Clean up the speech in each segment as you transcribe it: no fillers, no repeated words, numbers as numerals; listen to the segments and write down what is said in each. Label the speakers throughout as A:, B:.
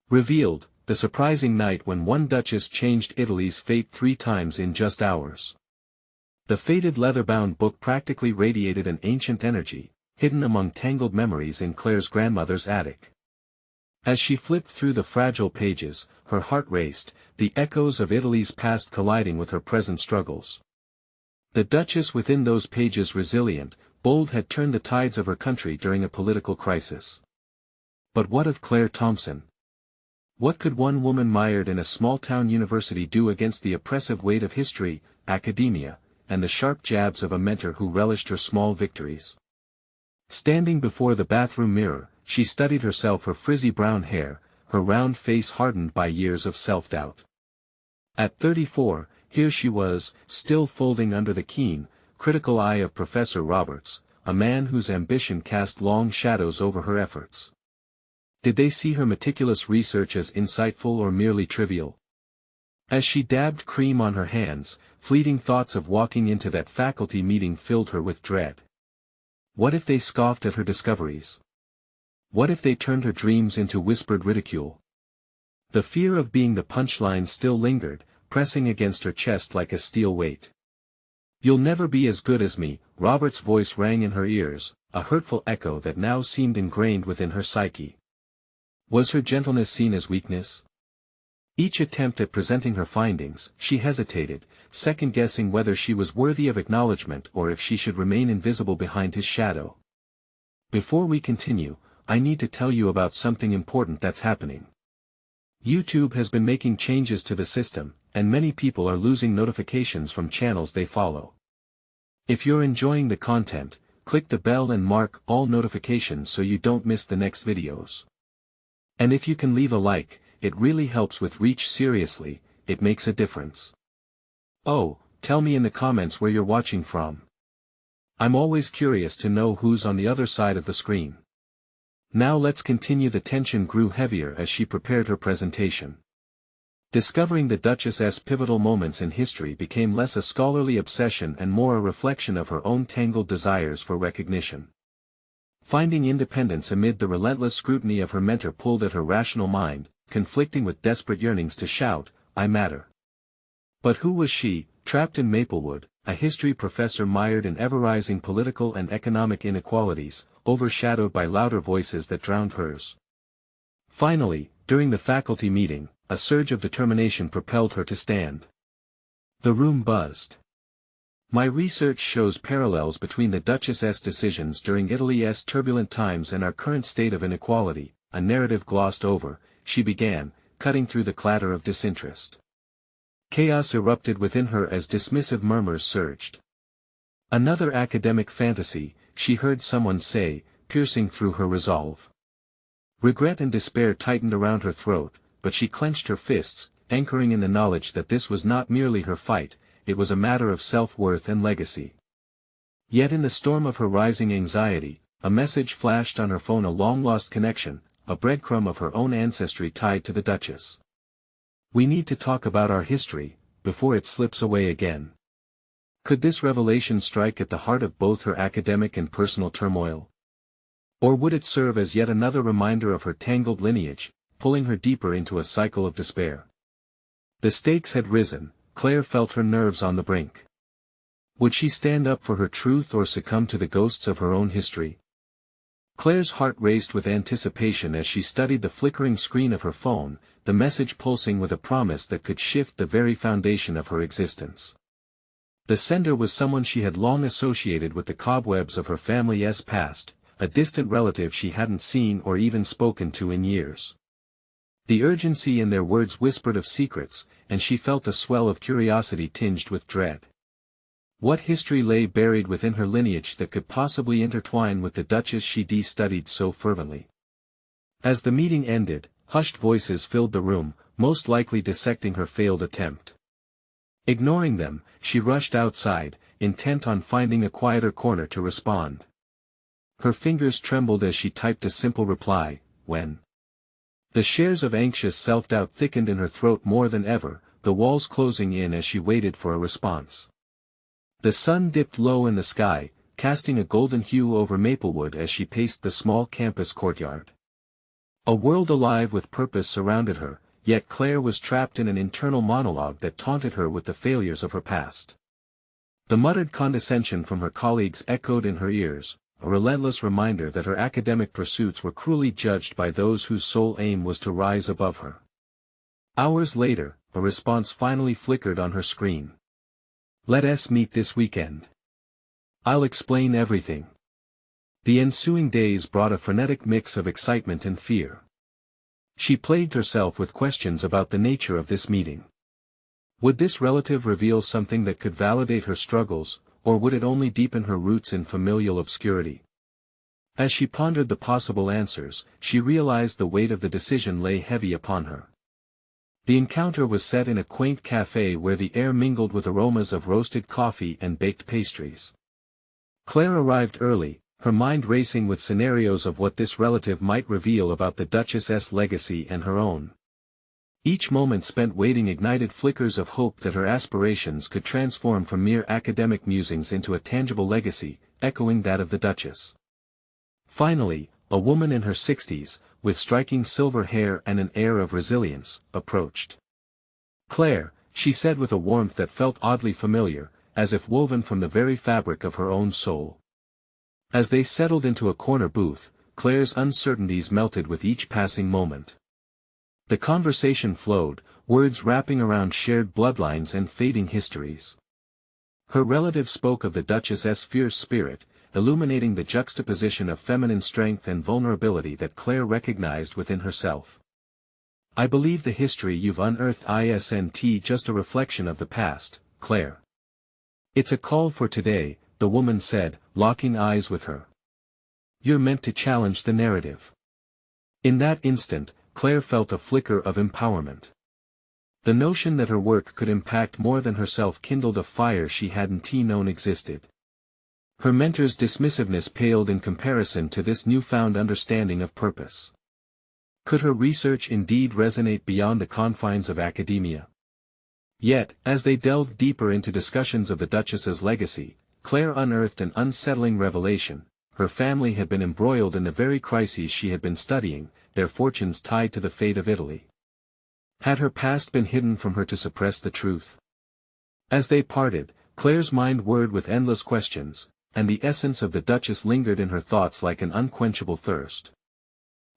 A: Revealed, the surprising night when one Duchess changed Italy's fate 3 times in just hours. The faded leather-bound book practically radiated an ancient energy, hidden among tangled memories in Claire's grandmother's attic. As she flipped through the fragile pages, her heart raced, the echoes of Italy's past colliding with her present struggles. The Duchess within those pages, resilient, bold, had turned the tides of her country during a political crisis. But what of Claire Thompson? What could one woman mired in a small-town university do against the oppressive weight of history, academia, and the sharp jabs of a mentor who relished her small victories? Standing before the bathroom mirror, she studied herself, her frizzy brown hair, her round face hardened by years of self-doubt. At 34, here she was, still folding under the keen, critical eye of Professor Roberts, a man whose ambition cast long shadows over her efforts. Did they see her meticulous research as insightful or merely trivial? As she dabbed cream on her hands, fleeting thoughts of walking into that faculty meeting filled her with dread. What if they scoffed at her discoveries? What if they turned her dreams into whispered ridicule? The fear of being the punchline still lingered, pressing against her chest like a steel weight. "You'll never be as good as me," Robert's voice rang in her ears, a hurtful echo that now seemed ingrained within her psyche. Was her gentleness seen as weakness? Each attempt at presenting her findings, she hesitated, second-guessing whether she was worthy of acknowledgement or if she should remain invisible behind his shadow. Before we continue, I need to tell you about something important that's happening. YouTube has been making changes to the system, and many people are losing notifications from channels they follow. If you're enjoying the content, click the bell and mark all notifications so you don't miss the next videos. And if you can leave a like, it really helps with reach. Seriously, it makes a difference. Oh, tell me in the comments where you're watching from. I'm always curious to know who's on the other side of the screen. Now let's continue. The tension grew heavier as she prepared her presentation. Discovering the Duchess's pivotal moments in history became less a scholarly obsession and more a reflection of her own tangled desires for recognition. Finding independence amid the relentless scrutiny of her mentor pulled at her rational mind, conflicting with desperate yearnings to shout, "I matter." But who was she, trapped in Maplewood, a history professor mired in ever-rising political and economic inequalities, overshadowed by louder voices that drowned hers? Finally, during the faculty meeting, a surge of determination propelled her to stand. The room buzzed. My research shows parallels between the Duchess's decisions during Italy's turbulent times and our current state of inequality, a narrative glossed over, she began, cutting through the clatter of disinterest. Chaos erupted within her as dismissive murmurs surged. "Another academic fantasy," she heard someone say, piercing through her resolve. Regret and despair tightened around her throat, but she clenched her fists, anchoring in the knowledge that this was not merely her fight, it was a matter of self-worth and legacy. Yet in the storm of her rising anxiety, a message flashed on her phone, a long-lost connection, a breadcrumb of her own ancestry tied to the Duchess. "We need to talk about our history, before it slips away again." Could this revelation strike at the heart of both her academic and personal turmoil? Or would it serve as yet another reminder of her tangled lineage, pulling her deeper into a cycle of despair? The stakes had risen. Claire felt her nerves on the brink. Would she stand up for her truth or succumb to the ghosts of her own history? Claire's heart raced with anticipation as she studied the flickering screen of her phone, the message pulsing with a promise that could shift the very foundation of her existence. The sender was someone she had long associated with the cobwebs of her family's past, a distant relative she hadn't seen or even spoken to in years. The urgency in their words whispered of secrets, and she felt a swell of curiosity tinged with dread. What history lay buried within her lineage that could possibly intertwine with the Duchess she studied so fervently? As the meeting ended, hushed voices filled the room, most likely dissecting her failed attempt. Ignoring them, she rushed outside, intent on finding a quieter corner to respond. Her fingers trembled as she typed a simple reply, "When?" The shares of anxious self-doubt thickened in her throat more than ever, the walls closing in as she waited for a response. The sun dipped low in the sky, casting a golden hue over Maplewood as she paced the small campus courtyard. A world alive with purpose surrounded her, yet Claire was trapped in an internal monologue that taunted her with the failures of her past. The muttered condescension from her colleagues echoed in her ears, a relentless reminder that her academic pursuits were cruelly judged by those whose sole aim was to rise above her. Hours later, a response finally flickered on her screen. "Let's meet this weekend. I'll explain everything." The ensuing days brought a frenetic mix of excitement and fear. She plagued herself with questions about the nature of this meeting. Would this relative reveal something that could validate her struggles, or would it only deepen her roots in familial obscurity? As she pondered the possible answers, she realized the weight of the decision lay heavy upon her. The encounter was set in a quaint café where the air mingled with aromas of roasted coffee and baked pastries. Claire arrived early, her mind racing with scenarios of what this relative might reveal about the Duchess's legacy and her own. Each moment spent waiting ignited flickers of hope that her aspirations could transform from mere academic musings into a tangible legacy, echoing that of the Duchess. Finally, a woman in her 60s, with striking silver hair and an air of resilience, approached. "Claire," she said with a warmth that felt oddly familiar, as if woven from the very fabric of her own soul. As they settled into a corner booth, Claire's uncertainties melted with each passing moment. The conversation flowed, words wrapping around shared bloodlines and fading histories. Her relative spoke of the Duchess's fierce spirit, illuminating the juxtaposition of feminine strength and vulnerability that Claire recognized within herself. "I believe the history you've unearthed isn't just a reflection of the past, Claire. It's a call for today," the woman said, locking eyes with her. "You're meant to challenge the narrative." In that instant, Claire felt a flicker of empowerment. The notion that her work could impact more than herself kindled a fire she hadn't known existed. Her mentor's dismissiveness paled in comparison to this newfound understanding of purpose. Could her research indeed resonate beyond the confines of academia? Yet, as they delved deeper into discussions of the Duchess's legacy, Claire unearthed an unsettling revelation: her family had been embroiled in the very crises she had been studying, their fortunes tied to the fate of Italy. Had her past been hidden from her to suppress the truth? As they parted, Claire's mind whirred with endless questions, and the essence of the Duchess lingered in her thoughts like an unquenchable thirst.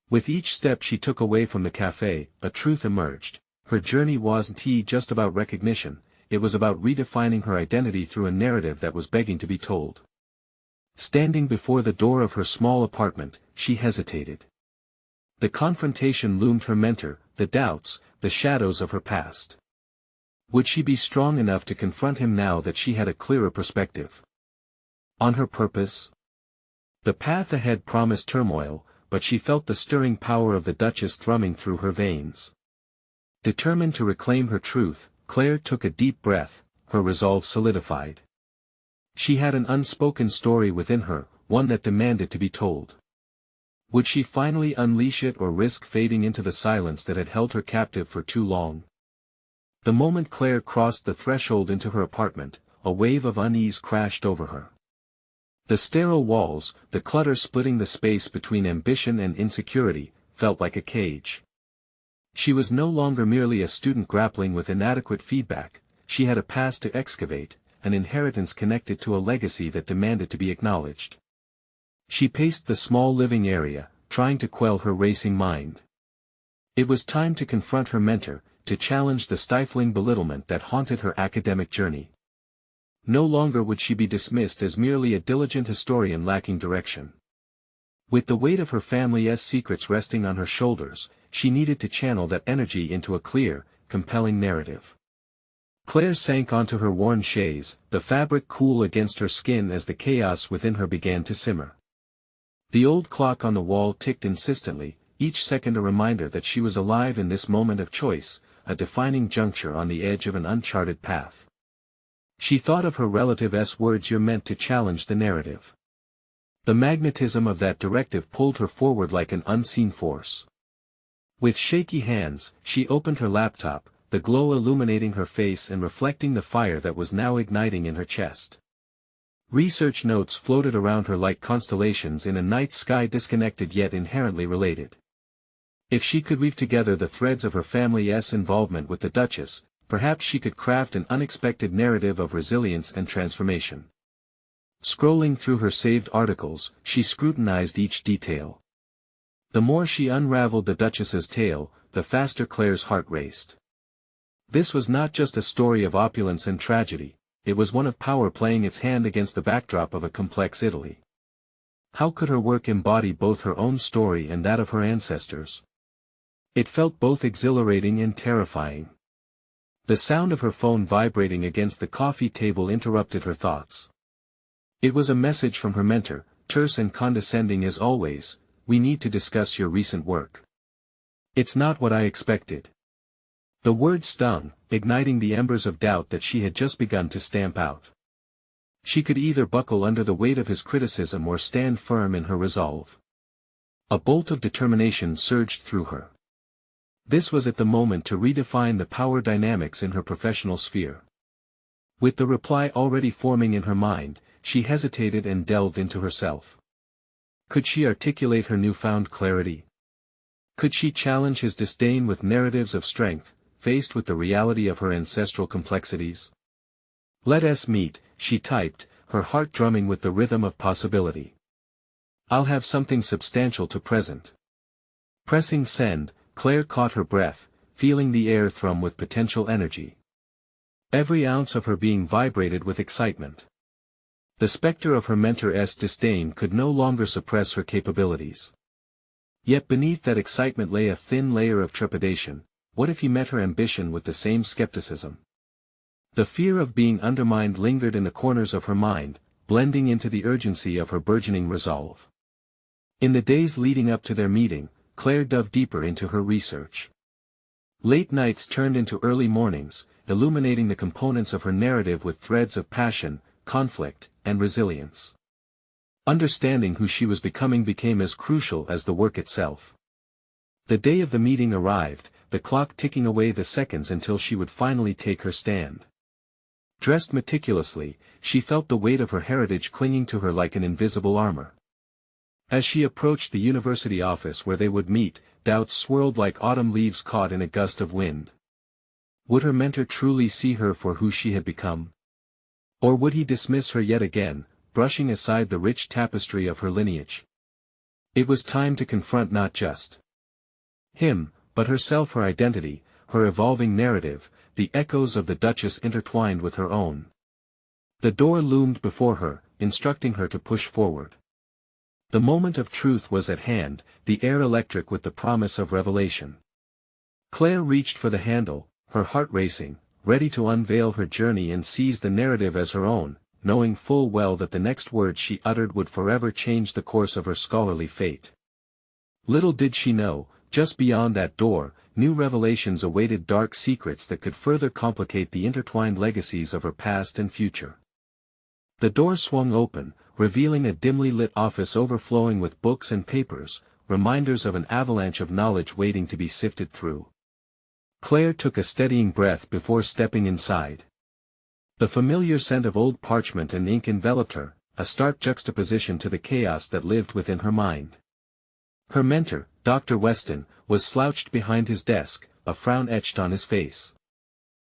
A: With each step she took away from the café, a truth emerged: her journey wasn't just about recognition, it was about redefining her identity through a narrative that was begging to be told. Standing before the door of her small apartment, she hesitated. The confrontation loomed her mentor, the doubts, the shadows of her past. Would she be strong enough to confront him now that she had a clearer perspective on her purpose? The path ahead promised turmoil, but she felt the stirring power of the Duchess thrumming through her veins. Determined to reclaim her truth, Claire took a deep breath, her resolve solidified. She had an unspoken story within her, one that demanded to be told. Would she finally unleash it or risk fading into the silence that had held her captive for too long? The moment Claire crossed the threshold into her apartment, a wave of unease crashed over her. The sterile walls, the clutter splitting the space between ambition and insecurity, felt like a cage. She was no longer merely a student grappling with inadequate feedback, she had a past to excavate, an inheritance connected to a legacy that demanded to be acknowledged. She paced the small living area, trying to quell her racing mind. It was time to confront her mentor, to challenge the stifling belittlement that haunted her academic journey. No longer would she be dismissed as merely a diligent historian lacking direction. With the weight of her family's secrets resting on her shoulders, she needed to channel that energy into a clear, compelling narrative. Claire sank onto her worn chaise, the fabric cool against her skin as the chaos within her began to simmer. The old clock on the wall ticked insistently, each second a reminder that she was alive in this moment of choice, a defining juncture on the edge of an uncharted path. She thought of her relative's words: "You're meant to challenge the narrative." The magnetism of that directive pulled her forward like an unseen force. With shaky hands, she opened her laptop, the glow illuminating her face and reflecting the fire that was now igniting in her chest. Research notes floated around her like constellations in a night sky, disconnected yet inherently related. If she could weave together the threads of her family's involvement with the Duchess, perhaps she could craft an unexpected narrative of resilience and transformation. Scrolling through her saved articles, she scrutinized each detail. The more she unraveled the Duchess's tale, the faster Claire's heart raced. This was not just a story of opulence and tragedy, it was one of power playing its hand against the backdrop of a complex Italy. How could her work embody both her own story and that of her ancestors? It felt both exhilarating and terrifying. The sound of her phone vibrating against the coffee table interrupted her thoughts. It was a message from her mentor, terse and condescending as always, "We need to discuss your recent work." "It's not what I expected." The word stung, igniting the embers of doubt that she had just begun to stamp out. She could either buckle under the weight of his criticism or stand firm in her resolve. A bolt of determination surged through her. This was at the moment to redefine the power dynamics in her professional sphere. With the reply already forming in her mind, she hesitated and delved into herself. Could she articulate her newfound clarity? Could she challenge his disdain with narratives of strength, faced with the reality of her ancestral complexities? "Let us meet," she typed, her heart drumming with the rhythm of possibility. "I'll have something substantial to present." Pressing send, Claire caught her breath, feeling the air thrum with potential energy. Every ounce of her being vibrated with excitement. The specter of her mentor's disdain could no longer suppress her capabilities. Yet beneath that excitement lay a thin layer of trepidation. What if he met her ambition with the same skepticism? The fear of being undermined lingered in the corners of her mind, blending into the urgency of her burgeoning resolve. In the days leading up to their meeting, Claire dove deeper into her research. Late nights turned into early mornings, illuminating the components of her narrative with threads of passion, conflict, and resilience. Understanding who she was becoming became as crucial as the work itself. The day of the meeting arrived, the clock ticking away the seconds until she would finally take her stand. Dressed meticulously, she felt the weight of her heritage clinging to her like an invisible armor. As she approached the university office where they would meet, doubts swirled like autumn leaves caught in a gust of wind. Would her mentor truly see her for who she had become? Or would he dismiss her yet again, brushing aside the rich tapestry of her lineage? It was time to confront not just him, but herself, her identity, her evolving narrative, the echoes of the Duchess intertwined with her own. The door loomed before her, instructing her to push forward. The moment of truth was at hand, the air electric with the promise of revelation. Claire reached for the handle, her heart racing, ready to unveil her journey and seize the narrative as her own, knowing full well that the next words she uttered would forever change the course of her scholarly fate. Little did she know, just beyond that door, new revelations awaited, dark secrets that could further complicate the intertwined legacies of her past and future. The door swung open, revealing a dimly lit office overflowing with books and papers, reminders of an avalanche of knowledge waiting to be sifted through. Claire took a steadying breath before stepping inside. The familiar scent of old parchment and ink enveloped her, a stark juxtaposition to the chaos that lived within her mind. Her mentor, Dr. Weston, was slouched behind his desk, a frown etched on his face.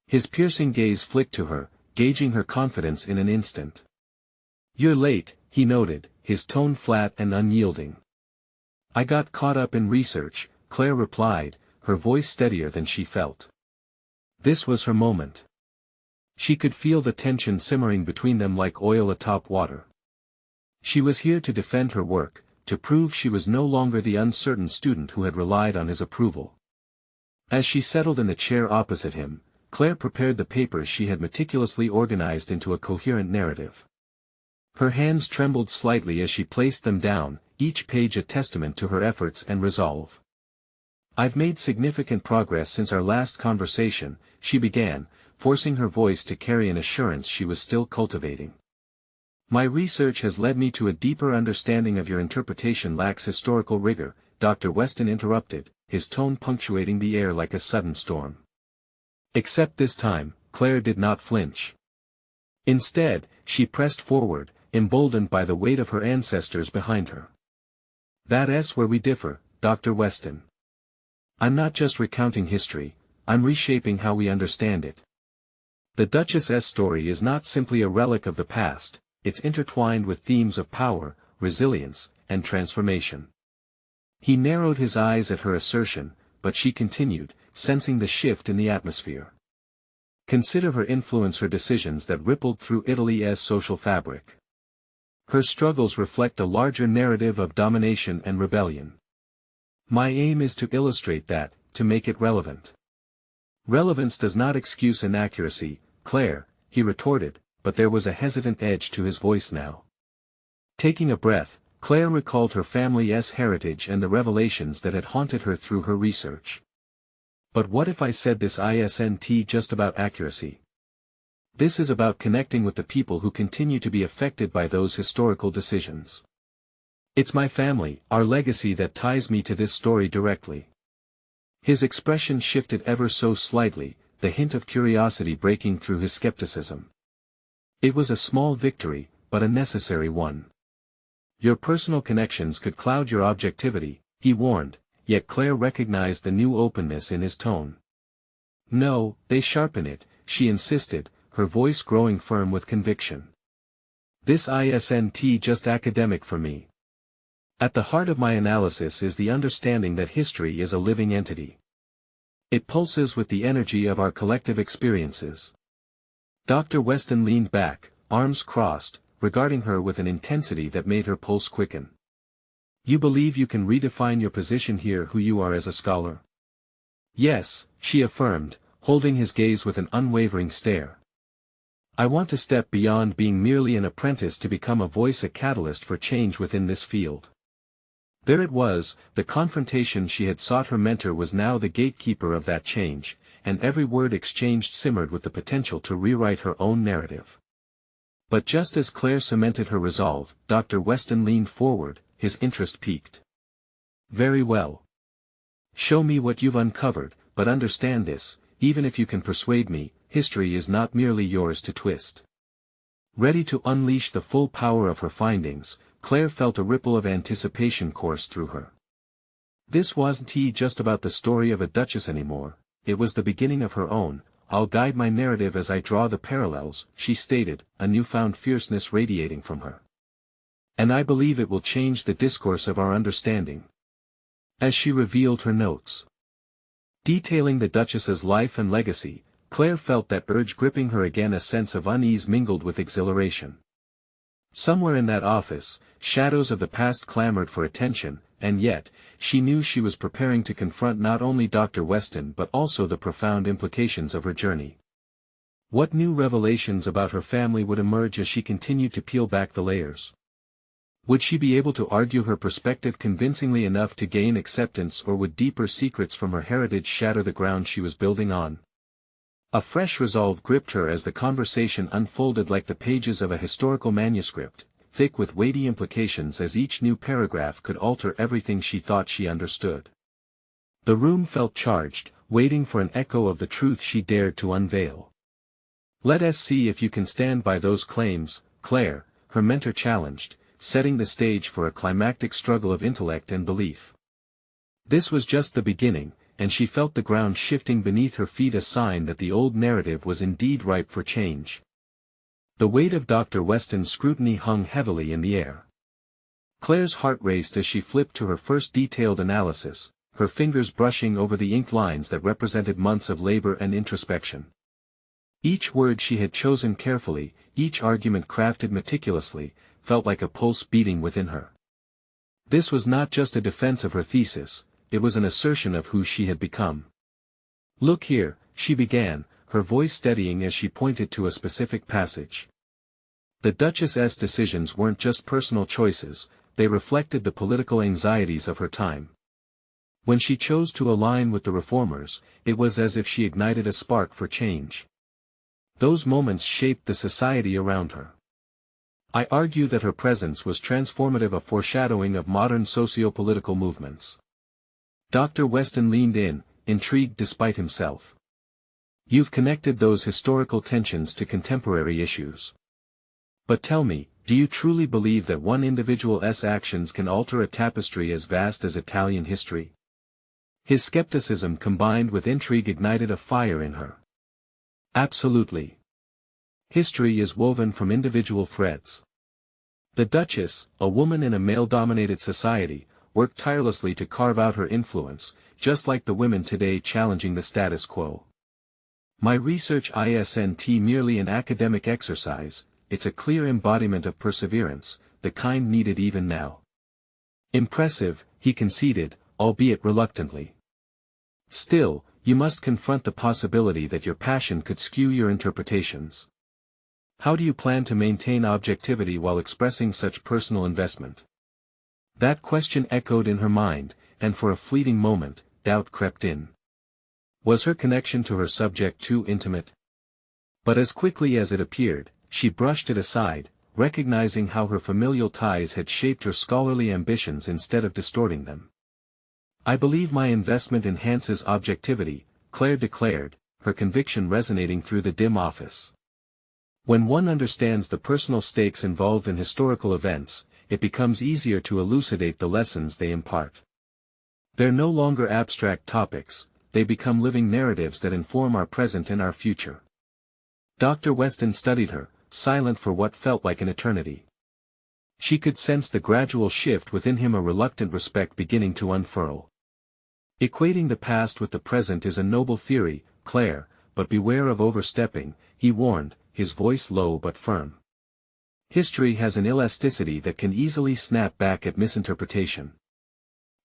A: His piercing gaze flicked to her, gauging her confidence in an instant. "You're late," he noted, his tone flat and unyielding. "I got caught up in research," Claire replied, her voice steadier than she felt. This was her moment. She could feel the tension simmering between them like oil atop water. She was here to defend her work, to prove she was no longer the uncertain student who had relied on his approval. As she settled in the chair opposite him, Claire prepared the papers she had meticulously organized into a coherent narrative. Her hands trembled slightly as she placed them down, each page a testament to her efforts and resolve. "I've made significant progress since our last conversation," she began, forcing her voice to carry an assurance she was still cultivating. "My research has led me to a deeper understanding of your interpretation lacks historical rigor," Dr. Weston interrupted, his tone punctuating the air like a sudden storm. Except this time, Claire did not flinch. Instead, she pressed forward, emboldened by the weight of her ancestors behind her. "That's where we differ, Dr. Weston. I'm not just recounting history, I'm reshaping how we understand it. The Duchess's story is not simply a relic of the past, it's intertwined with themes of power, resilience, and transformation. He narrowed his eyes at her assertion, but she continued, sensing the shift in the atmosphere. Consider her influence, her decisions that rippled through Italy's social fabric. Her struggles reflect a larger narrative of domination and rebellion. My aim is to illustrate that, to make it relevant. Relevance does not excuse inaccuracy, Claire, he retorted, but there was a hesitant edge to his voice now. Taking a breath, Claire recalled her family's heritage and the revelations that had haunted her through her research. But what if I said this isn't just about accuracy? This is about connecting with the people who continue to be affected by those historical decisions. It's my family, our legacy that ties me to this story directly. His expression shifted ever so slightly, the hint of curiosity breaking through his skepticism. It was a small victory, but a necessary one. Your personal connections could cloud your objectivity, he warned, yet Claire recognized the new openness in his tone. No, they sharpen it, she insisted, her voice growing firm with conviction. This isn't just academic for me. At the heart of my analysis is the understanding that history is a living entity. It pulses with the energy of our collective experiences. Dr. Weston leaned back, arms crossed, regarding her with an intensity that made her pulse quicken. You believe you can redefine your position here, who you are as a scholar? Yes, she affirmed, holding his gaze with an unwavering stare. I want to step beyond being merely an apprentice to become a voice, a catalyst for change within this field. There it was, the confrontation she had sought. Her mentor was now the gatekeeper of that change, and every word exchanged simmered with the potential to rewrite her own narrative. But just as Claire cemented her resolve, Dr. Weston leaned forward, his interest piqued. Very well. Show me what you've uncovered, but understand this, even if you can persuade me, history is not merely yours to twist. Ready to unleash the full power of her findings, Claire felt a ripple of anticipation course through her. This wasn't just about the story of a duchess anymore, it was the beginning of her own. I'll guide my narrative as I draw the parallels, she stated, a newfound fierceness radiating from her. And I believe it will change the discourse of our understanding. As she revealed her notes, detailing the Duchess's life and legacy, Claire felt that urge gripping her again, a sense of unease mingled with exhilaration. Somewhere in that office, shadows of the past clamored for attention, and yet, she knew she was preparing to confront not only Dr. Weston but also the profound implications of her journey. What new revelations about her family would emerge as she continued to peel back the layers? Would she be able to argue her perspective convincingly enough to gain acceptance, or would deeper secrets from her heritage shatter the ground she was building on? A fresh resolve gripped her as the conversation unfolded like the pages of a historical manuscript, thick with weighty implications, as each new paragraph could alter everything she thought she understood. The room felt charged, waiting for an echo of the truth she dared to unveil. Let us see if you can stand by those claims, Claire, her mentor challenged, setting the stage for a climactic struggle of intellect and belief. This was just the beginning, and she felt the ground shifting beneath her feet, a sign that the old narrative was indeed ripe for change. The weight of Dr. Weston's scrutiny hung heavily in the air. Claire's heart raced as she flipped to her first detailed analysis, her fingers brushing over the ink lines that represented months of labor and introspection. Each word she had chosen carefully, each argument crafted meticulously, felt like a pulse beating within her. This was not just a defense of her thesis, it was an assertion of who she had become. Look here, she began, her voice steadying as she pointed to a specific passage. The Duchess's decisions weren't just personal choices, they reflected the political anxieties of her time. When she chose to align with the reformers, it was as if she ignited a spark for change. Those moments shaped the society around her. I argue that her presence was transformative, a foreshadowing of modern socio-political movements. Dr. Weston leaned in, intrigued despite himself. You've connected those historical tensions to contemporary issues. But tell me, do you truly believe that one individual's actions can alter a tapestry as vast as Italian history? His skepticism combined with intrigue ignited a fire in her. Absolutely. History is woven from individual threads. The Duchess, a woman in a male-dominated society, worked tirelessly to carve out her influence, just like the women today challenging the status quo. My research isn't merely an academic exercise, it's a clear embodiment of perseverance, the kind needed even now. Impressive, he conceded, albeit reluctantly. Still, you must confront the possibility that your passion could skew your interpretations. How do you plan to maintain objectivity while expressing such personal investment? That question echoed in her mind, and for a fleeting moment, doubt crept in. Was her connection to her subject too intimate? But as quickly as it appeared, she brushed it aside, recognizing how her familial ties had shaped her scholarly ambitions instead of distorting them. I believe my investment enhances objectivity, Claire declared, her conviction resonating through the dim office. When one understands the personal stakes involved in historical events, it becomes easier to elucidate the lessons they impart. They're no longer abstract topics, they become living narratives that inform our present and our future. Dr. Weston studied her, silent for what felt like an eternity. She could sense the gradual shift within him, a reluctant respect beginning to unfurl. Equating the past with the present is a noble theory, Claire, but beware of overstepping, he warned, his voice low but firm. History has an elasticity that can easily snap back at misinterpretation.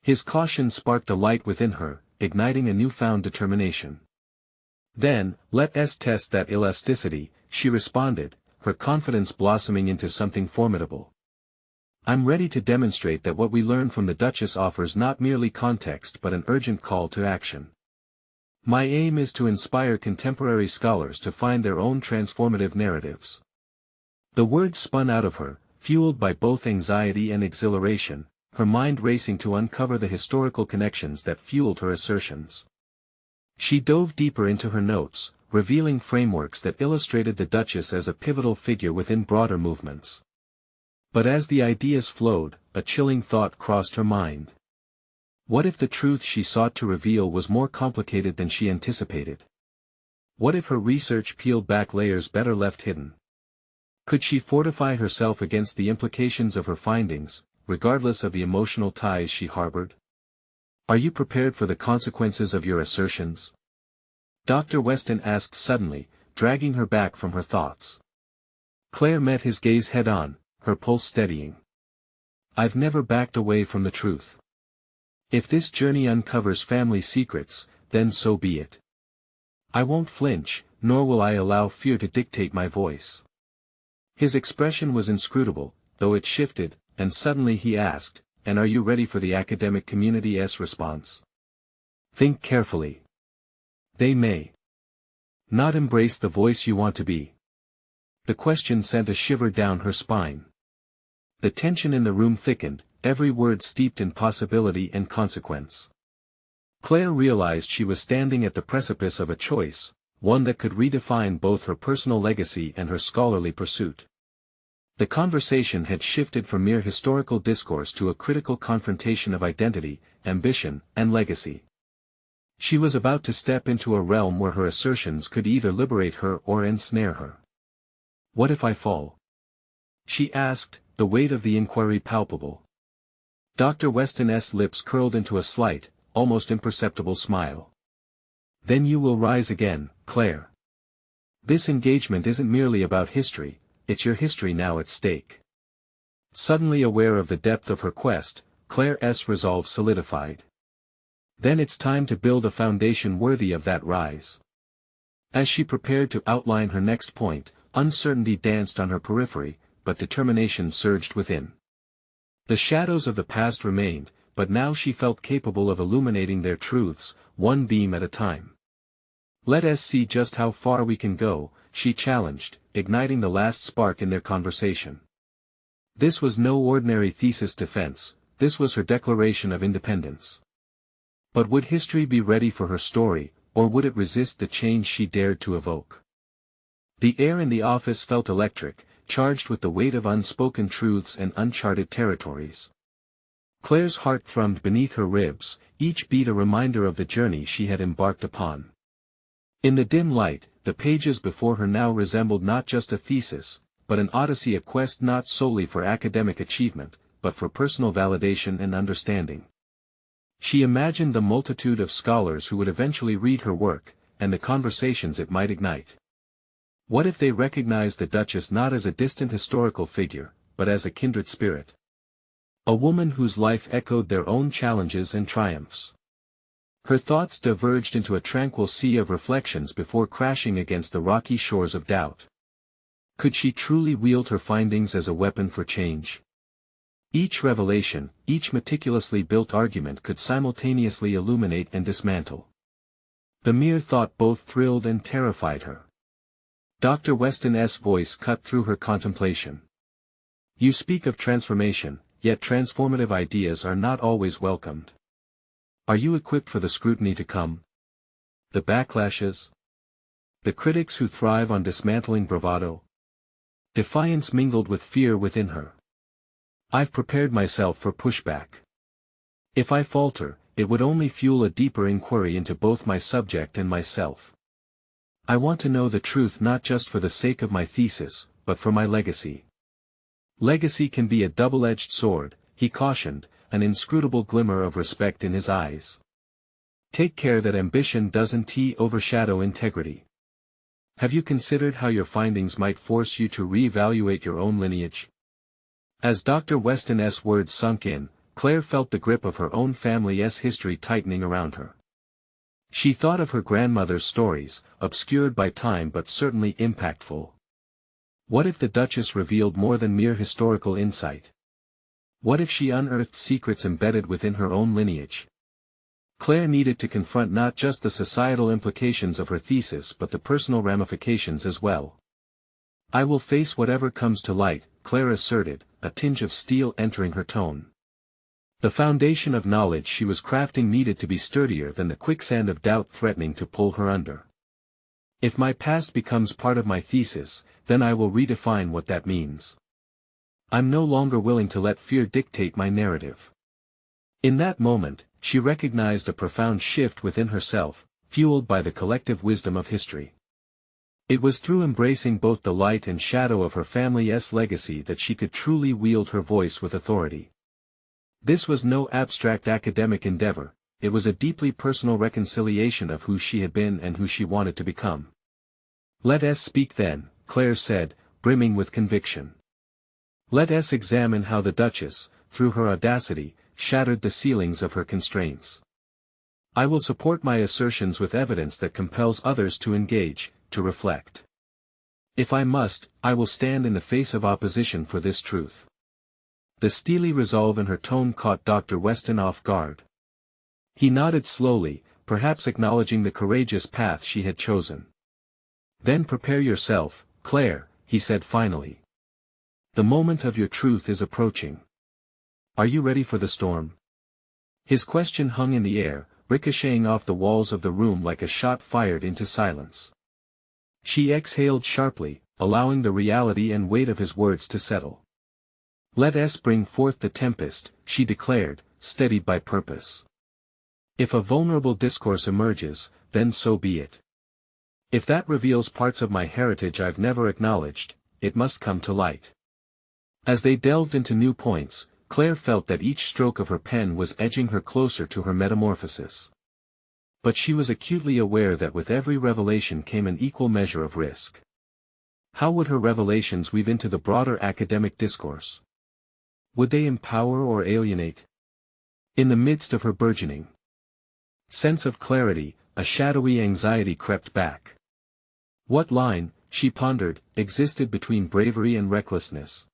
A: His caution sparked a light within her, igniting a newfound determination. Then, let us test that elasticity, she responded, her confidence blossoming into something formidable. I'm ready to demonstrate that what we learn from the Duchess offers not merely context but an urgent call to action. My aim is to inspire contemporary scholars to find their own transformative narratives. The words spun out of her, fueled by both anxiety and exhilaration, her mind racing to uncover the historical connections that fueled her assertions. She dove deeper into her notes, revealing frameworks that illustrated the Duchess as a pivotal figure within broader movements. But as the ideas flowed, a chilling thought crossed her mind. What if the truth she sought to reveal was more complicated than she anticipated? What if her research peeled back layers better left hidden? Could she fortify herself against the implications of her findings, regardless of the emotional ties she harbored? Are you prepared for the consequences of your assertions? Dr. Weston asked suddenly, dragging her back from her thoughts. Claire met his gaze head-on, her pulse steadying. I've never backed away from the truth. If this journey uncovers family secrets, then so be it. I won't flinch, nor will I allow fear to dictate my voice. His expression was inscrutable, though it shifted, and suddenly he asked, and are you ready for the academic community's response? Think carefully. They may not embrace the voice you want to be. The question sent a shiver down her spine. The tension in the room thickened, every word steeped in possibility and consequence. Claire realized she was standing at the precipice of a choice, one that could redefine both her personal legacy and her scholarly pursuit. The conversation had shifted from mere historical discourse to a critical confrontation of identity, ambition, and legacy. She was about to step into a realm where her assertions could either liberate her or ensnare her. What if I fall? She asked, the weight of the inquiry palpable. Dr. Weston's lips curled into a slight, almost imperceptible smile. Then you will rise again, Claire. This engagement isn't merely about history, it's your history now at stake. Suddenly aware of the depth of her quest, Claire's resolve solidified. Then it's time to build a foundation worthy of that rise. As she prepared to outline her next point, uncertainty danced on her periphery, but determination surged within. The shadows of the past remained, but now she felt capable of illuminating their truths, one beam at a time. Let us see just how far we can go, she challenged, igniting the last spark in their conversation. This was no ordinary thesis defense, this was her declaration of independence. But would history be ready for her story, or would it resist the change she dared to evoke? The air in the office felt electric, charged with the weight of unspoken truths and uncharted territories. Claire's heart thrummed beneath her ribs, each beat a reminder of the journey she had embarked upon. In the dim light, the pages before her now resembled not just a thesis, but an odyssey, a quest not solely for academic achievement, but for personal validation and understanding. She imagined the multitude of scholars who would eventually read her work, and the conversations it might ignite. What if they recognized the Duchess not as a distant historical figure, but as a kindred spirit? A woman whose life echoed their own challenges and triumphs. Her thoughts diverged into a tranquil sea of reflections before crashing against the rocky shores of doubt. Could she truly wield her findings as a weapon for change? Each revelation, each meticulously built argument could simultaneously illuminate and dismantle. The mere thought both thrilled and terrified her. Dr. Weston's voice cut through her contemplation. You speak of transformation, yet transformative ideas are not always welcomed. Are you equipped for the scrutiny to come? The backlashes? The critics who thrive on dismantling bravado? Defiance mingled with fear within her. I've prepared myself for pushback. If I falter, it would only fuel a deeper inquiry into both my subject and myself. I want to know the truth not just for the sake of my thesis, but for my legacy. Legacy can be a double-edged sword, he cautioned, an inscrutable glimmer of respect in his eyes. Take care that ambition doesn't overshadow integrity. Have you considered how your findings might force you to re-evaluate your own lineage? As Dr. Weston's words sunk in, Claire felt the grip of her own family's history tightening around her. She thought of her grandmother's stories, obscured by time but certainly impactful. What if the Duchess revealed more than mere historical insight? What if she unearthed secrets embedded within her own lineage? Claire needed to confront not just the societal implications of her thesis but the personal ramifications as well. I will face whatever comes to light, Claire asserted, a tinge of steel entering her tone. The foundation of knowledge she was crafting needed to be sturdier than the quicksand of doubt threatening to pull her under. If my past becomes part of my thesis, then I will redefine what that means. I'm no longer willing to let fear dictate my narrative. In that moment, she recognized a profound shift within herself, fueled by the collective wisdom of history. It was through embracing both the light and shadow of her family's legacy that she could truly wield her voice with authority. This was no abstract academic endeavor, it was a deeply personal reconciliation of who she had been and who she wanted to become. Let us speak then, Claire said, brimming with conviction. Let us examine how the Duchess, through her audacity, shattered the ceilings of her constraints. I will support my assertions with evidence that compels others to engage, to reflect. If I must, I will stand in the face of opposition for this truth. The steely resolve in her tone caught Dr. Weston off guard. He nodded slowly, perhaps acknowledging the courageous path she had chosen. Then prepare yourself, Claire, he said finally. The moment of your truth is approaching. Are you ready for the storm? His question hung in the air, ricocheting off the walls of the room like a shot fired into silence. She exhaled sharply, allowing the reality and weight of his words to settle. Let us bring forth the tempest, she declared, steadied by purpose. If a vulnerable discourse emerges, then so be it. If that reveals parts of my heritage I've never acknowledged, it must come to light. As they delved into new points, Claire felt that each stroke of her pen was edging her closer to her metamorphosis. But she was acutely aware that with every revelation came an equal measure of risk. How would her revelations weave into the broader academic discourse? Would they empower or alienate? In the midst of her burgeoning sense of clarity, a shadowy anxiety crept back. What line, she pondered, existed between bravery and recklessness?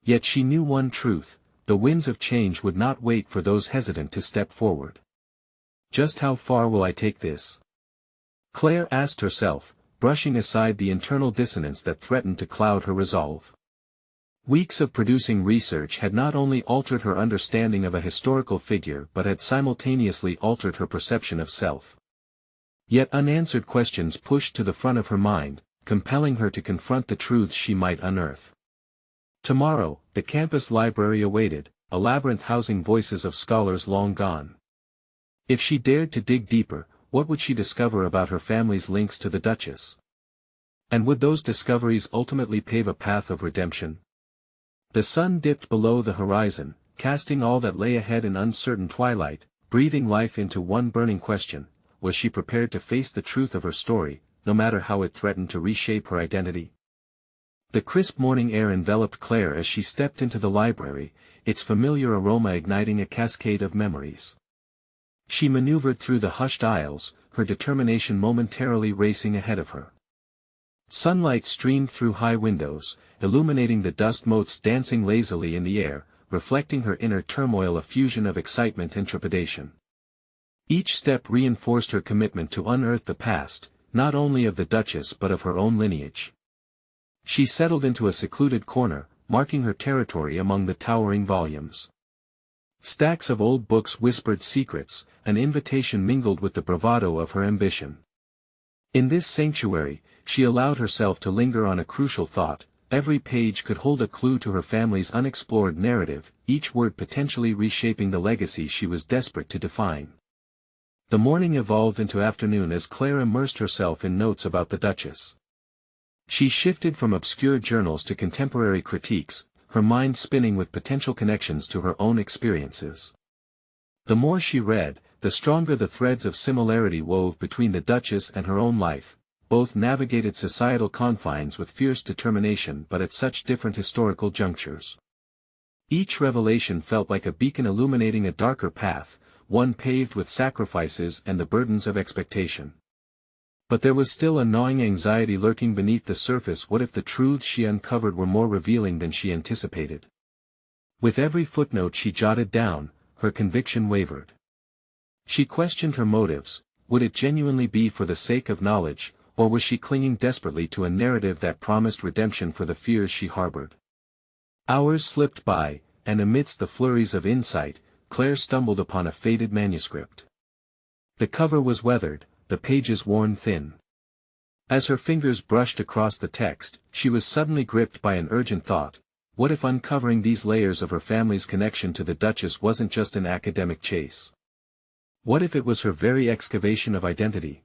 A: Yet she knew one truth, the winds of change would not wait for those hesitant to step forward. Just how far will I take this? Claire asked herself, brushing aside the internal dissonance that threatened to cloud her resolve. Weeks of producing research had not only altered her understanding of a historical figure but had simultaneously altered her perception of self. Yet unanswered questions pushed to the front of her mind, compelling her to confront the truths she might unearth. Tomorrow, the campus library awaited, a labyrinth housing voices of scholars long gone. If she dared to dig deeper, what would she discover about her family's links to the Duchess? And would those discoveries ultimately pave a path of redemption? The sun dipped below the horizon, casting all that lay ahead in uncertain twilight, breathing life into one burning question: was she prepared to face the truth of her story, no matter how it threatened to reshape her identity? The crisp morning air enveloped Claire as she stepped into the library, its familiar aroma igniting a cascade of memories. She maneuvered through the hushed aisles, her determination momentarily racing ahead of her. Sunlight streamed through high windows, illuminating the dust motes dancing lazily in the air, reflecting her inner turmoil, a fusion of excitement and trepidation. Each step reinforced her commitment to unearth the past, not only of the Duchess but of her own lineage. She settled into a secluded corner, marking her territory among the towering volumes. Stacks of old books whispered secrets, an invitation mingled with the bravado of her ambition. In this sanctuary, she allowed herself to linger on a crucial thought: every page could hold a clue to her family's unexplored narrative, each word potentially reshaping the legacy she was desperate to define. The morning evolved into afternoon as Claire immersed herself in notes about the Duchess. She shifted from obscure journals to contemporary critiques, her mind spinning with potential connections to her own experiences. The more she read, the stronger the threads of similarity wove between the Duchess and her own life. Both navigated societal confines with fierce determination, but at such different historical junctures. Each revelation felt like a beacon illuminating a darker path, one paved with sacrifices and the burdens of expectation. But there was still a gnawing anxiety lurking beneath the surface. What if the truths she uncovered were more revealing than she anticipated? With every footnote she jotted down, her conviction wavered. She questioned her motives: would it genuinely be for the sake of knowledge, or was she clinging desperately to a narrative that promised redemption for the fears she harbored? Hours slipped by, and amidst the flurries of insight, Claire stumbled upon a faded manuscript. The cover was weathered, the pages worn thin. As her fingers brushed across the text, she was suddenly gripped by an urgent thought: what if uncovering these layers of her family's connection to the Duchess wasn't just an academic chase? What if it was her very excavation of identity?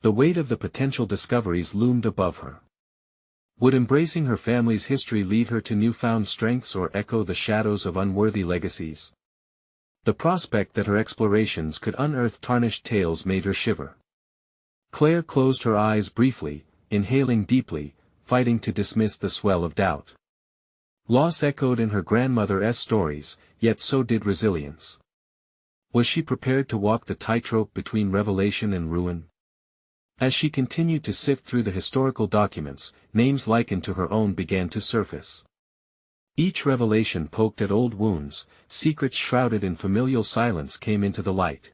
A: The weight of the potential discoveries loomed above her. Would embracing her family's history lead her to newfound strengths or echo the shadows of unworthy legacies? The prospect that her explorations could unearth tarnished tales made her shiver. Claire closed her eyes briefly, inhaling deeply, fighting to dismiss the swell of doubt. Loss echoed in her grandmother's stories, yet so did resilience. Was she prepared to walk the tightrope between revelation and ruin? As she continued to sift through the historical documents, names likened to her own began to surface. Each revelation poked at old wounds, secrets shrouded in familial silence came into the light.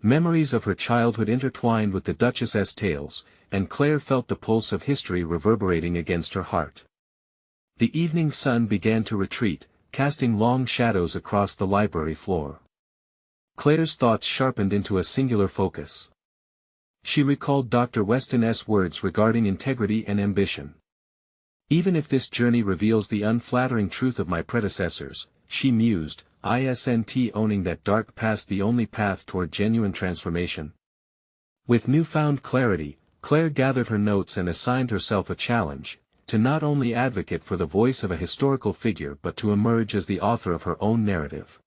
A: Memories of her childhood intertwined with the Duchess's tales, and Claire felt the pulse of history reverberating against her heart. The evening sun began to retreat, casting long shadows across the library floor. Claire's thoughts sharpened into a singular focus. She recalled Dr. Weston's words regarding integrity and ambition. Even if this journey reveals the unflattering truth of my predecessors, she mused, isn't owning that dark past the only path toward genuine transformation? With newfound clarity, Claire gathered her notes and assigned herself a challenge: to not only advocate for the voice of a historical figure but to emerge as the author of her own narrative.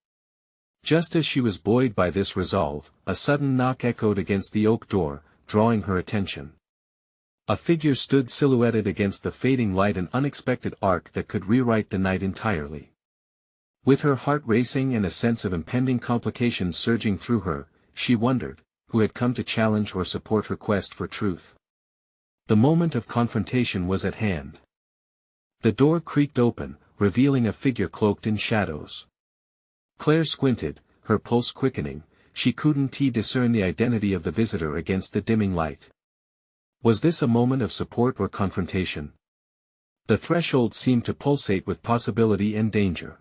A: Just as she was buoyed by this resolve, a sudden knock echoed against the oak door, drawing her attention. A figure stood silhouetted against the fading light, an unexpected arc that could rewrite the night entirely. With her heart racing and a sense of impending complications surging through her, she wondered, who had come to challenge or support her quest for truth? The moment of confrontation was at hand. The door creaked open, revealing a figure cloaked in shadows. Claire squinted, her pulse quickening. She couldn't discern the identity of the visitor against the dimming light. Was this a moment of support or confrontation? The threshold seemed to pulsate with possibility and danger.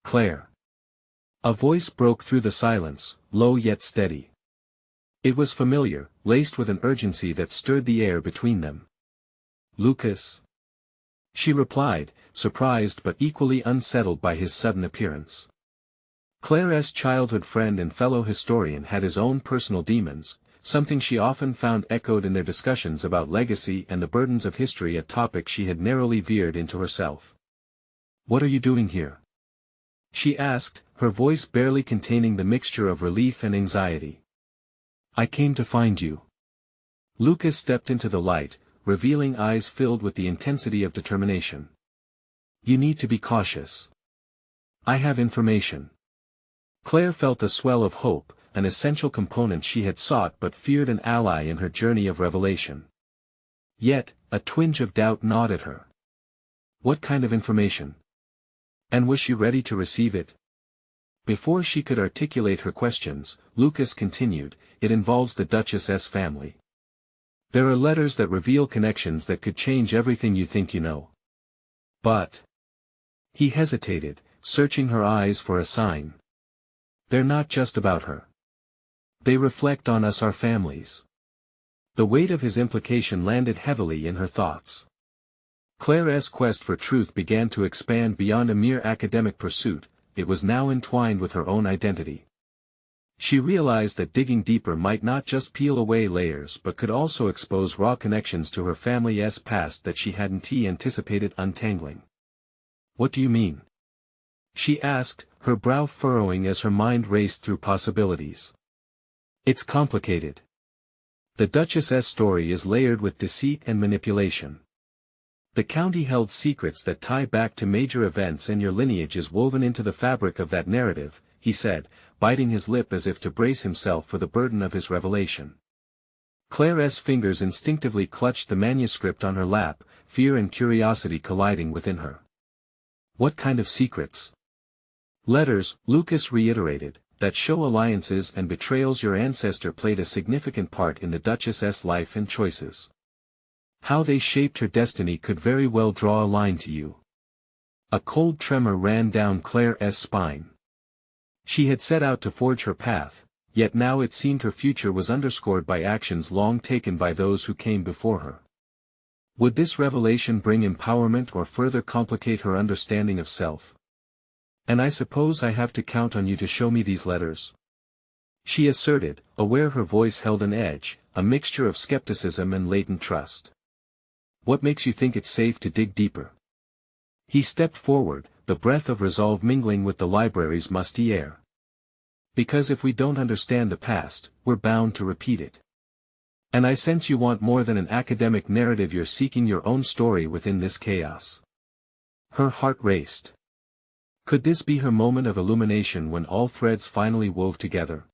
A: Claire. A voice broke through the silence, low yet steady. It was familiar, laced with an urgency that stirred the air between them. Lucas. She replied, surprised but equally unsettled by his sudden appearance. Claire's childhood friend and fellow historian had his own personal demons, something she often found echoed in their discussions about legacy and the burdens of history, a topic she had narrowly veered into herself. "What are you doing here?" she asked, her voice barely containing the mixture of relief and anxiety. "I came to find you." Lucas stepped into the light, revealing eyes filled with the intensity of determination. "You need to be cautious. I have information." Claire felt a swell of hope, an essential component she had sought but feared, an ally in her journey of revelation. Yet, a twinge of doubt gnawed at her. What kind of information? And was she ready to receive it? Before she could articulate her questions, Lucas continued, "It involves the Duchess's family. There are letters that reveal connections that could change everything you think you know." "But..." He hesitated, searching her eyes for a sign. "They're not just about her. They reflect on us, our families." The weight of his implication landed heavily in her thoughts. Claire's quest for truth began to expand beyond a mere academic pursuit, it was now entwined with her own identity. She realized that digging deeper might not just peel away layers but could also expose raw connections to her family's past that she hadn't anticipated untangling. "What do you mean?" she asked, her brow furrowing as her mind raced through possibilities. "It's complicated. The Duchess's story is layered with deceit and manipulation. The county held secrets that tie back to major events, and your lineage is woven into the fabric of that narrative," he said, biting his lip as if to brace himself for the burden of his revelation. Claire's fingers instinctively clutched the manuscript on her lap, fear and curiosity colliding within her. "What kind of secrets?" "Letters," Lucas reiterated, "that show alliances and betrayals. Your ancestor played a significant part in the Duchess's life and choices. How they shaped her destiny could very well draw a line to you." A cold tremor ran down Claire's spine. She had set out to forge her path, yet now it seemed her future was underscored by actions long taken by those who came before her. Would this revelation bring empowerment or further complicate her understanding of self? "And I suppose I have to count on you to show me these letters?" she asserted, aware her voice held an edge, a mixture of skepticism and latent trust. "What makes you think it's safe to dig deeper?" He stepped forward, the breath of resolve mingling with the library's musty air. "Because if we don't understand the past, we're bound to repeat it. And I sense you want more than an academic narrative. You're seeking your own story within this chaos." Her heart raced. Could this be her moment of illumination when all threads finally wove together?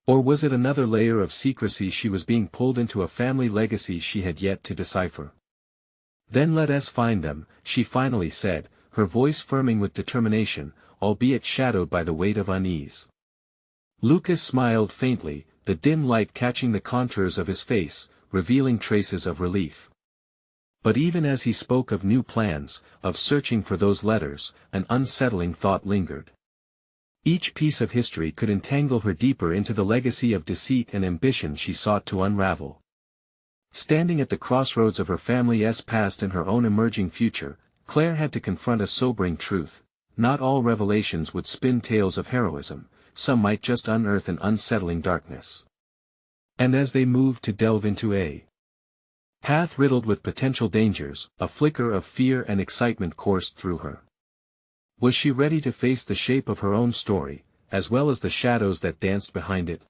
A: Or was it another layer of secrecy she was being pulled into, a family legacy she had yet to decipher? "Then let us find them," she finally said, her voice firming with determination, albeit shadowed by the weight of unease. Lucas smiled faintly, the dim light catching the contours of his face, revealing traces of relief. But even as he spoke of new plans, of searching for those letters, an unsettling thought lingered. Each piece of history could entangle her deeper into the legacy of deceit and ambition she sought to unravel. Standing at the crossroads of her family's past and her own emerging future, Claire had to confront a sobering truth: not all revelations would spin tales of heroism, some might just unearth an unsettling darkness. And as they moved to delve into a path riddled with potential dangers, a flicker of fear and excitement coursed through her. Was she ready to face the shape of her own story, as well as the shadows that danced behind it?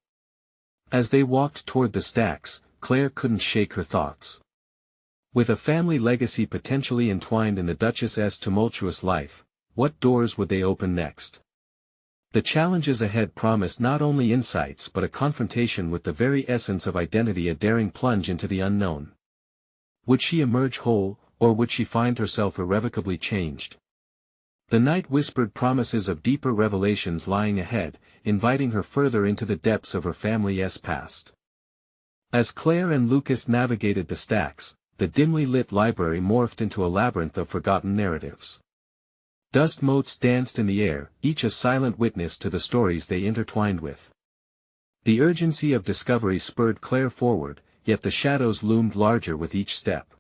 A: As they walked toward the stacks, Claire couldn't shake her thoughts. With a family legacy potentially entwined in the Duchess's tumultuous life, what doors would they open next? The challenges ahead promised not only insights but a confrontation with the very essence of identity, a daring plunge into the unknown. Would she emerge whole, or would she find herself irrevocably changed? The night whispered promises of deeper revelations lying ahead, inviting her further into the depths of her family's past. As Claire and Lucas navigated the stacks, the dimly lit library morphed into a labyrinth of forgotten narratives. Dust motes danced in the air, each a silent witness to the stories they intertwined with. The urgency of discovery spurred Claire forward, yet the shadows loomed larger with each step.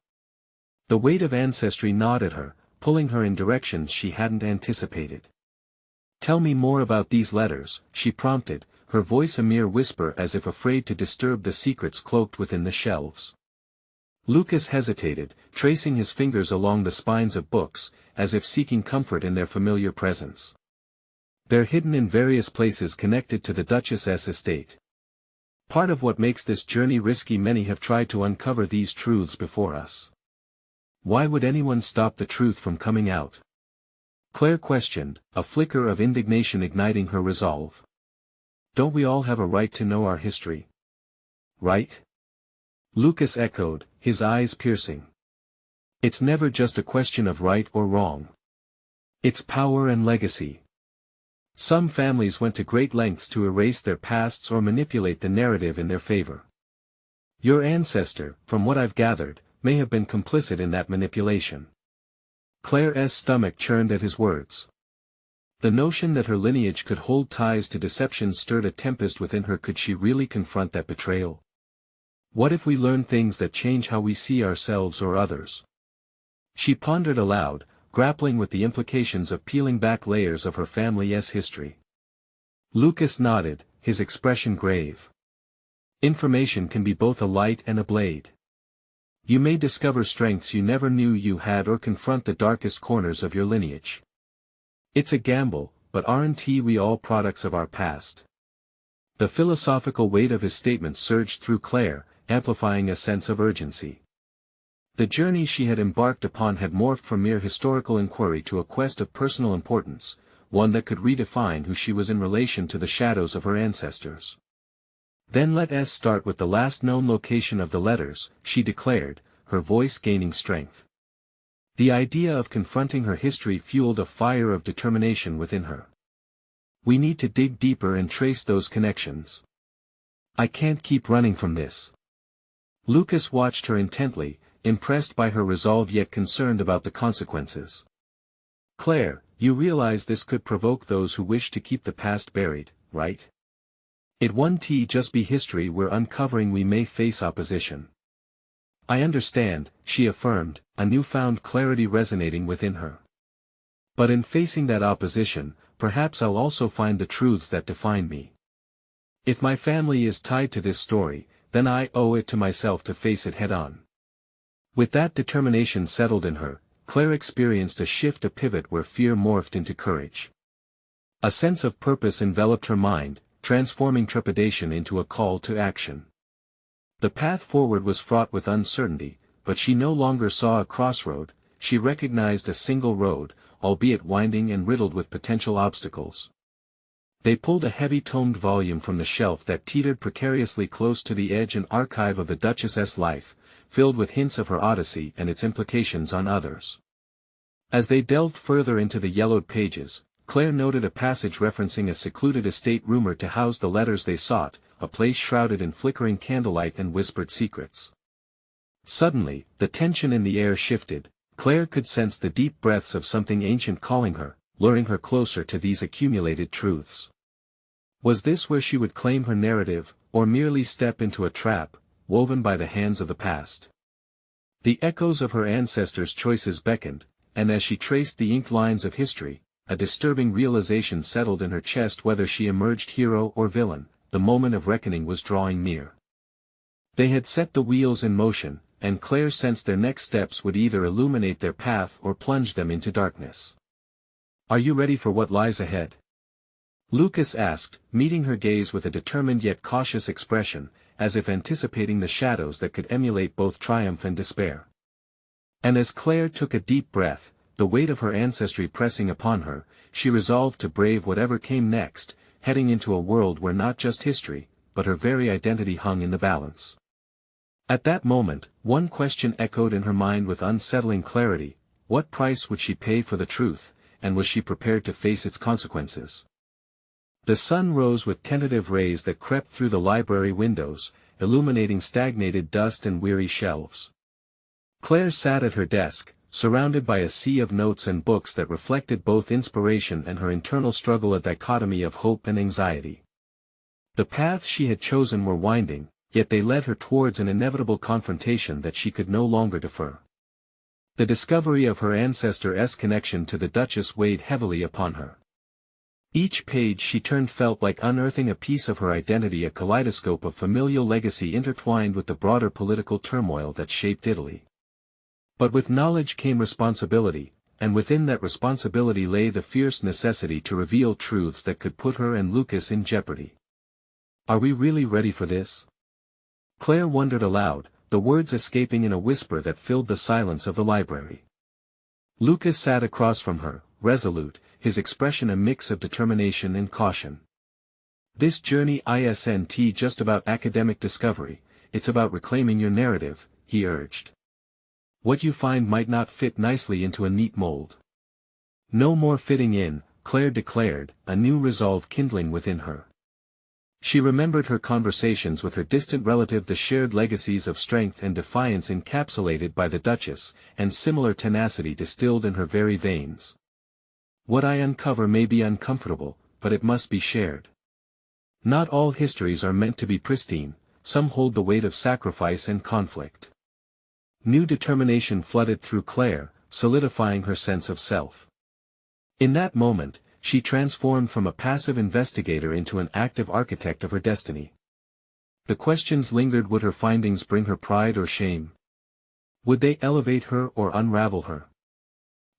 A: The weight of ancestry gnawed at her, pulling her in directions she hadn't anticipated. Tell me more about these letters, she prompted, her voice a mere whisper as if afraid to disturb the secrets cloaked within the shelves. Lucas hesitated, tracing his fingers along the spines of books, as if seeking comfort in their familiar presence. They're hidden in various places connected to the Duchess's estate. Part of what makes this journey risky, many have tried to uncover these truths before us. Why would anyone stop the truth from coming out? Claire questioned, a flicker of indignation igniting her resolve. Don't we all have a right to know our history? Right? Lucas echoed, his eyes piercing. It's never just a question of right or wrong. It's power and legacy. Some families went to great lengths to erase their pasts or manipulate the narrative in their favor. Your ancestor, from what I've gathered, may have been complicit in that manipulation. Claire's stomach churned at his words. The notion that her lineage could hold ties to deception stirred a tempest within her. Could she really confront that betrayal? What if we learn things that change how we see ourselves or others? She pondered aloud, grappling with the implications of peeling back layers of her family's history. Lucas nodded, his expression grave. Information can be both a light and a blade. You may discover strengths you never knew you had or confront the darkest corners of your lineage. It's a gamble, but aren't we all products of our past? The philosophical weight of his statement surged through Claire, amplifying a sense of urgency. The journey she had embarked upon had morphed from mere historical inquiry to a quest of personal importance, one that could redefine who she was in relation to the shadows of her ancestors. Then let us start with the last known location of the letters, she declared, her voice gaining strength. The idea of confronting her history fueled a fire of determination within her. We need to dig deeper and trace those connections. I can't keep running from this. Lucas watched her intently, impressed by her resolve yet concerned about the consequences. Claire, you realize this could provoke those who wish to keep the past buried, right? It won't just be history we're uncovering. We may face opposition. I understand, she affirmed, a newfound clarity resonating within her. But in facing that opposition, perhaps I'll also find the truths that define me. If my family is tied to this story, then I owe it to myself to face it head-on. With that determination settled in her, Claire experienced a shift, a pivot where fear morphed into courage. A sense of purpose enveloped her mind, transforming trepidation into a call to action. The path forward was fraught with uncertainty, but she no longer saw a crossroad, she recognized a single road, albeit winding and riddled with potential obstacles. They pulled a heavy-tomed volume from the shelf that teetered precariously close to the edge, an archive of the Duchess's life, filled with hints of her odyssey and its implications on others. As they delved further into the yellowed pages, Claire noted a passage referencing a secluded estate rumored to house the letters they sought, a place shrouded in flickering candlelight and whispered secrets. Suddenly, the tension in the air shifted. Claire could sense the deep breaths of something ancient calling her, luring her closer to these accumulated truths. Was this where she would claim her narrative, or merely step into a trap, woven by the hands of the past? The echoes of her ancestors' choices beckoned, and as she traced the inked lines of history, a disturbing realization settled in her chest. Whether she emerged hero or villain, the moment of reckoning was drawing near. They had set the wheels in motion, and Claire sensed their next steps would either illuminate their path or plunge them into darkness. Are you ready for what lies ahead? Lucas asked, meeting her gaze with a determined yet cautious expression, as if anticipating the shadows that could emulate both triumph and despair. And as Claire took a deep breath, the weight of her ancestry pressing upon her, she resolved to brave whatever came next, heading into a world where not just history, but her very identity hung in the balance. At that moment, one question echoed in her mind with unsettling clarity: what price would she pay for the truth, and was she prepared to face its consequences? The sun rose with tentative rays that crept through the library windows, illuminating stagnated dust and weary shelves. Claire sat at her desk, surrounded by a sea of notes and books that reflected both inspiration and her internal struggle, a dichotomy of hope and anxiety. The paths she had chosen were winding, yet they led her towards an inevitable confrontation that she could no longer defer. The discovery of her ancestor's connection to the Duchess weighed heavily upon her. Each page she turned felt like unearthing a piece of her identity, a kaleidoscope of familial legacy intertwined with the broader political turmoil that shaped Italy. But with knowledge came responsibility, and within that responsibility lay the fierce necessity to reveal truths that could put her and Lucas in jeopardy. "Are we really ready for this?" Claire wondered aloud, the words escaping in a whisper that filled the silence of the library. Lucas sat across from her, resolute, his expression a mix of determination and caution. "This journey isn't just about academic discovery, it's about reclaiming your narrative," he urged. "What you find might not fit nicely into a neat mold." "No more fitting in," Claire declared, a new resolve kindling within her. She remembered her conversations with her distant relative, the shared legacies of strength and defiance encapsulated by the Duchess, and similar tenacity distilled in her very veins. "What I uncover may be uncomfortable, but it must be shared. Not all histories are meant to be pristine, some hold the weight of sacrifice and conflict." New determination flooded through Claire, solidifying her sense of self. In that moment, she transformed from a passive investigator into an active architect of her destiny. The questions lingered: would her findings bring her pride or shame? Would they elevate her or unravel her?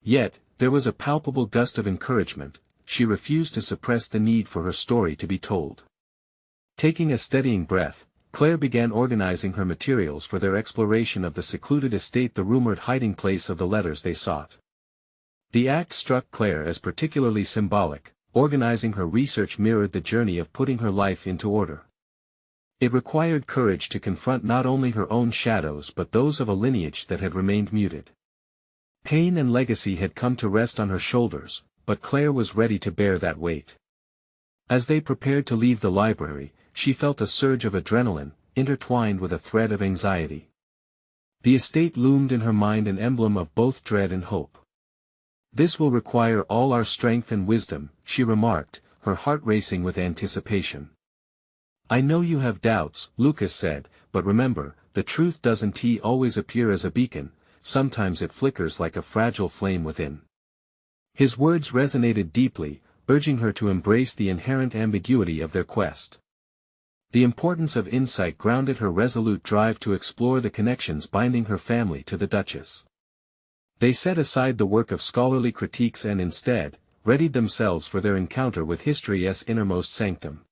A: Yet, there was a palpable gust of encouragement. She refused to suppress the need for her story to be told. Taking a steadying breath, Claire began organizing her materials for their exploration of the secluded estate, the rumored hiding place of the letters they sought. The act struck Claire as particularly symbolic. Organizing her research mirrored the journey of putting her life into order. It required courage to confront not only her own shadows but those of a lineage that had remained muted. Pain and legacy had come to rest on her shoulders, but Claire was ready to bear that weight. As they prepared to leave the library, she felt a surge of adrenaline, intertwined with a thread of anxiety. The estate loomed in her mind, an emblem of both dread and hope. "This will require all our strength and wisdom," she remarked, her heart racing with anticipation. "I know you have doubts," Lucas said, "but remember, the truth doesn't always appear as a beacon, sometimes it flickers like a fragile flame within." His words resonated deeply, urging her to embrace the inherent ambiguity of their quest. The importance of insight grounded her resolute drive to explore the connections binding her family to the Duchess. They set aside the work of scholarly critiques and instead, readied themselves for their encounter with history's innermost sanctum.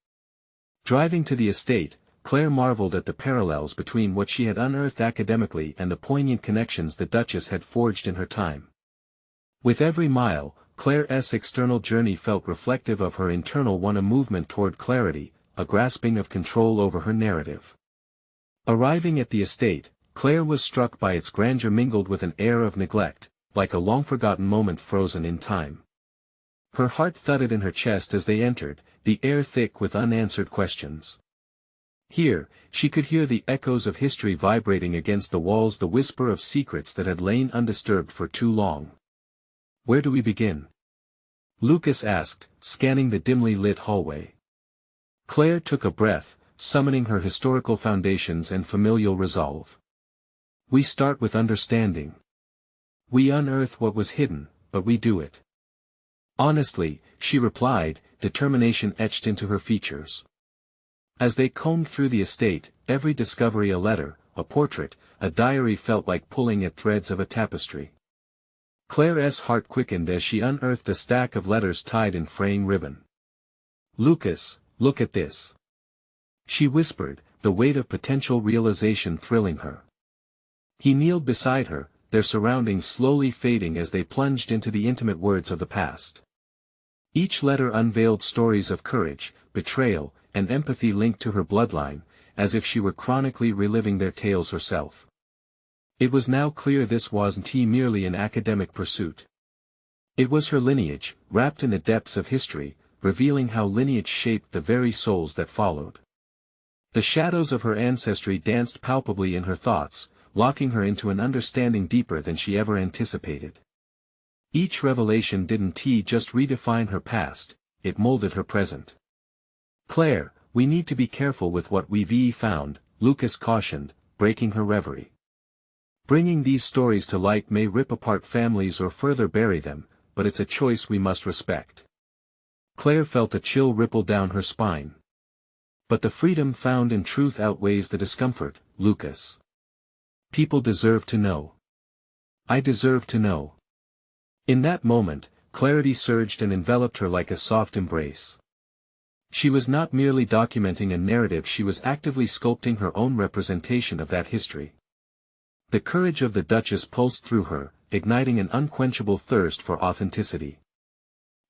A: Driving to the estate, Claire marveled at the parallels between what she had unearthed academically and the poignant connections the Duchess had forged in her time. With every mile, Claire's external journey felt reflective of her internal one, a movement toward clarity, a grasping of control over her narrative. Arriving at the estate, Claire was struck by its grandeur mingled with an air of neglect, like a long-forgotten moment frozen in time. Her heart thudded in her chest as they entered, the air thick with unanswered questions. Here, she could hear the echoes of history vibrating against the walls, the whisper of secrets that had lain undisturbed for too long. "Where do we begin?" Lucas asked, scanning the dimly lit hallway. Claire took a breath, summoning her historical foundations and familial resolve. "We start with understanding. We unearth what was hidden, but we do it honestly," she replied, determination etched into her features. As they combed through the estate, every discovery a letter, a portrait, a diary felt like pulling at threads of a tapestry. Claire's heart quickened as she unearthed a stack of letters tied in fraying ribbon. "Lucas, look at this," she whispered, the weight of potential realization thrilling her. He kneeled beside her, their surroundings slowly fading as they plunged into the intimate words of the past. Each letter unveiled stories of courage, betrayal, and empathy linked to her bloodline, as if she were chronically reliving their tales herself. It was now clear this wasn't merely an academic pursuit. It was her lineage, wrapped in the depths of history, revealing how lineage shaped the very souls that followed. The shadows of her ancestry danced palpably in her thoughts, locking her into an understanding deeper than she ever anticipated. Each revelation didn't just redefine her past, it molded her present. "Claire, we need to be careful with what we've found," Lucas cautioned, breaking her reverie. "Bringing these stories to light may rip apart families or further bury them, but it's a choice we must respect." Claire felt a chill ripple down her spine. But the freedom found in truth outweighs the discomfort, Lucas. People deserve to know. I deserve to know. In that moment, clarity surged and enveloped her like a soft embrace. She was not merely documenting a narrative, she was actively sculpting her own representation of that history. The courage of the Duchess pulsed through her, igniting an unquenchable thirst for authenticity.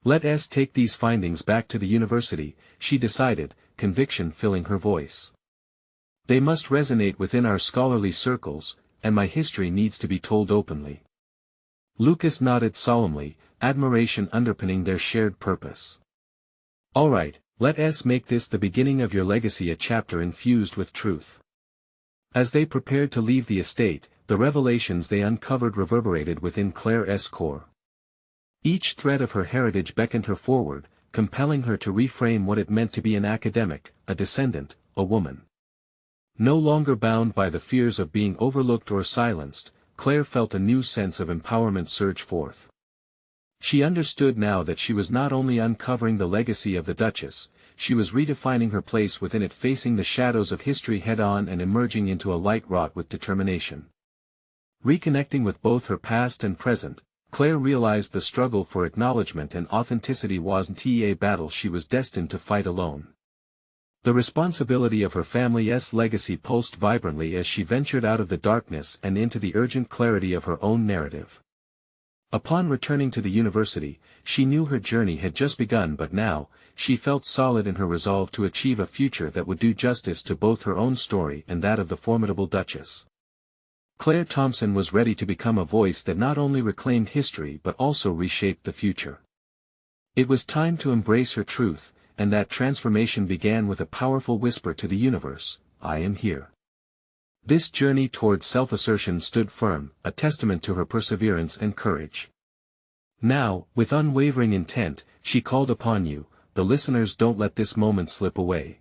A: Let us take these findings back to the university, she decided, conviction filling her voice. They must resonate within our scholarly circles, and my history needs to be told openly. Lucas nodded solemnly, admiration underpinning their shared purpose. All right, let us make this the beginning of your legacy, a chapter infused with truth. As they prepared to leave the estate, the revelations they uncovered reverberated within Claire's core. Each thread of her heritage beckoned her forward, compelling her to reframe what it meant to be an academic, a descendant, a woman. No longer bound by the fears of being overlooked or silenced, Claire felt a new sense of empowerment surge forth. She understood now that she was not only uncovering the legacy of the Duchess, she was redefining her place within it, facing the shadows of history head-on and emerging into a light wrought with determination. Reconnecting with both her past and present, Claire realized the struggle for acknowledgement and authenticity wasn't a battle she was destined to fight alone. The responsibility of her family's legacy pulsed vibrantly as she ventured out of the darkness and into the urgent clarity of her own narrative. Upon returning to the university, she knew her journey had just begun, but now, she felt solid in her resolve to achieve a future that would do justice to both her own story and that of the formidable Duchess. Claire Thompson was ready to become a voice that not only reclaimed history but also reshaped the future. It was time to embrace her truth, and that transformation began with a powerful whisper to the universe, I am here. This journey towards self-assertion stood firm, a testament to her perseverance and courage. Now, with unwavering intent, she called upon you, the listeners, don't let this moment slip away.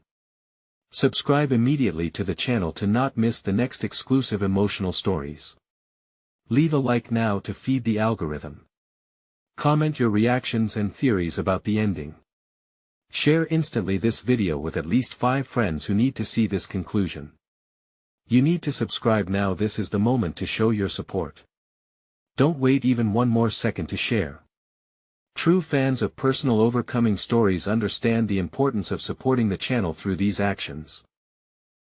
A: Subscribe immediately to the channel to not miss the next exclusive emotional stories. Leave a like now to feed the algorithm. Comment your reactions and theories about the ending. Share instantly this video with at least 5 friends who need to see this conclusion. You need to subscribe now, this is the moment to show your support. Don't wait even one more second to share. True fans of personal overcoming stories understand the importance of supporting the channel through these actions.